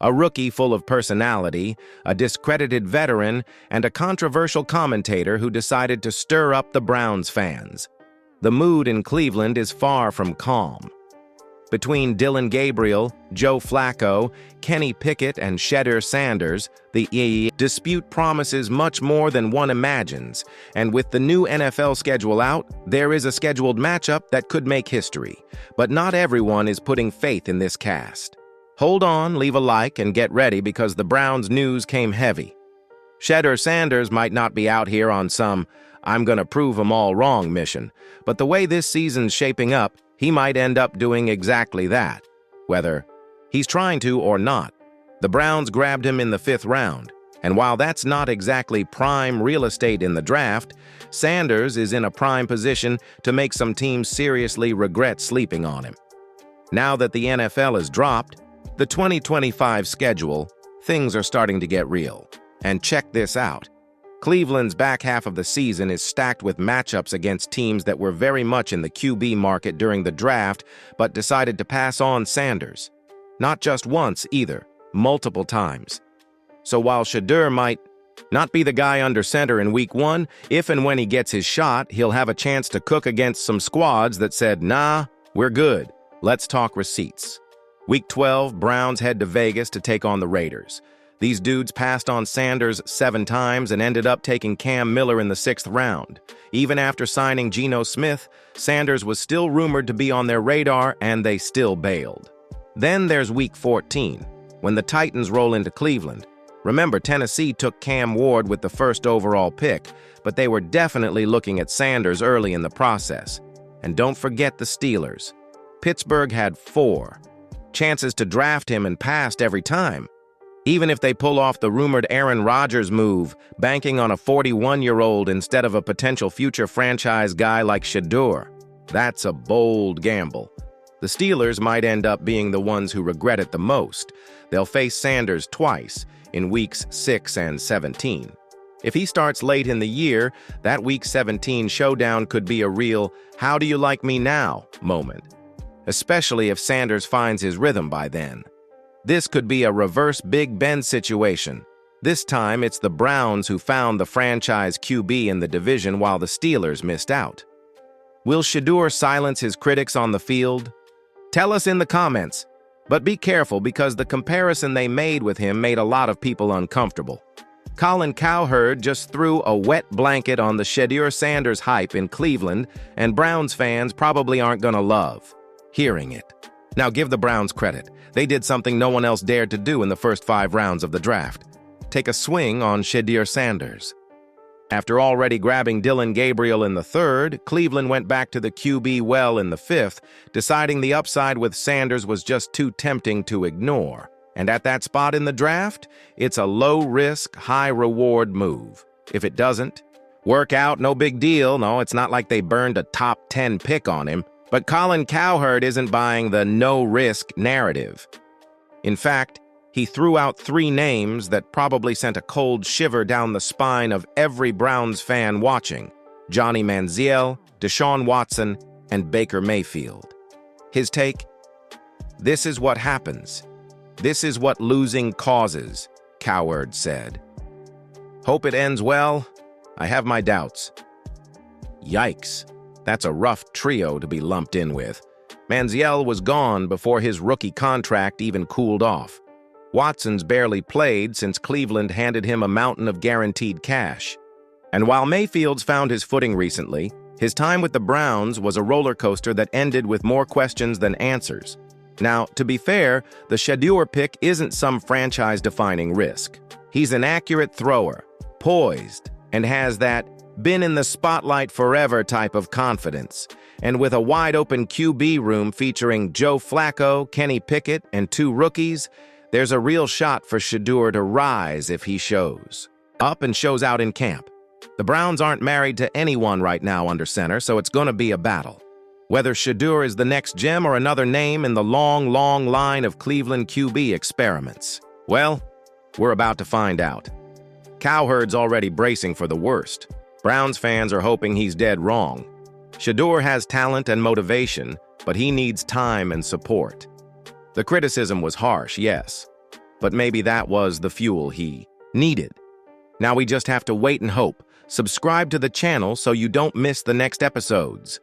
a rookie full of personality, a discredited veteran, and a controversial commentator who decided to stir up the Browns fans. The mood in Cleveland is far from calm. Between Dillon Gabriel, Joe Flacco, Kenny Pickett, and Shedeur Sanders, the dispute promises much more than one imagines, and with the new NFL schedule out, there is a scheduled matchup that could make history. But not everyone is putting faith in this cast. Hold on, leave a like, and get ready because the Browns news came heavy. Shedeur Sanders might not be out here on some "I'm gonna prove 'em all wrong" mission, but the way this season's shaping up, he might end up doing exactly that, whether he's trying to or not. The Browns grabbed him in the 5th round, and while that's not exactly prime real estate in the draft, Sanders is in a prime position to make some teams seriously regret sleeping on him. Now that the NFL has dropped the 2025 schedule, things are starting to get real. And check this out. Cleveland's back half of the season is stacked with matchups against teams that were very much in the QB market during the draft but decided to pass on Sanders. Not just once either, multiple times. So while Shedeur might not be the guy under center in Week 1, if and when he gets his shot, he'll have a chance to cook against some squads that said, "Nah, we're good. Let's talk receipts." Week 12, Browns head to Vegas to take on the Raiders. These dudes passed on Sanders 7 times and ended up taking Cam Miller in the 6th round. Even after signing Geno Smith, Sanders was still rumored to be on their radar, and they still bailed. Then there's Week 14, when the Titans roll into Cleveland. Remember, Tennessee took Cam Ward with the 1st overall pick, but they were definitely looking at Sanders early in the process. And don't forget the Steelers. Pittsburgh had 4 chances to draft him and passed every time. Even if they pull off the rumored Aaron Rodgers move, banking on a 41-year-old instead of a potential future franchise guy like Shedeur, that's a bold gamble. The Steelers might end up being the ones who regret it the most. They'll face Sanders twice, in weeks 6 and 17. If he starts late in the year, that Week 17 showdown could be a real "how do you like me now" moment, especially if Sanders finds his rhythm by then. This could be a reverse Big Ben situation. This time, it's the Browns who found the franchise QB in the division while the Steelers missed out. Will Shedeur silence his critics on the field? Tell us in the comments. But be careful because the comparison they made with him made a lot of people uncomfortable. Colin Cowherd just threw a wet blanket on the Shedeur Sanders hype in Cleveland, and Browns fans probably aren't gonna love hearing it. Now give the Browns credit. They did something no one else dared to do in the first 5 rounds of the draft. Take a swing on Shedeur Sanders. After already grabbing Dillon Gabriel in the 3rd, Cleveland went back to the QB well in the 5th, deciding the upside with Sanders was just too tempting to ignore. And at that spot in the draft, it's a low-risk, high-reward move. If it doesn't work out, no big deal. No, it's not like they burned a top 10 pick on him. But Colin Cowherd isn't buying the no-risk narrative. In fact, he threw out 3 names that probably sent a cold shiver down the spine of every Browns fan watching: Johnny Manziel, Deshaun Watson, and Baker Mayfield. His take? "This is what happens. This is what losing causes," Cowherd said. "Hope it ends well. I have my doubts." Yikes. That's a rough trio to be lumped in with. Manziel was gone before his rookie contract even cooled off. Watson's barely played since Cleveland handed him a mountain of guaranteed cash. And while Mayfield's found his footing recently, his time with the Browns was a roller coaster that ended with more questions than answers. Now, to be fair, the Shedeur pick isn't some franchise-defining risk. He's an accurate thrower, poised, and has that been in the spotlight forever type of confidence. And with a wide-open QB room featuring Joe Flacco, Kenny Pickett, and 2 rookies, there's a real shot for Shedeur to rise if he shows up and shows out in camp. The Browns aren't married to anyone right now under center, so it's going to be a battle. Whether Shedeur is the next gem or another name in the long, long line of Cleveland QB experiments, well, we're about to find out. Cowherd's already bracing for the worst. Browns fans are hoping he's dead wrong. Shedeur has talent and motivation, but he needs time and support. The criticism was harsh, yes, but maybe that was the fuel he needed. Now we just have to wait and hope. Subscribe to the channel so you don't miss the next episodes.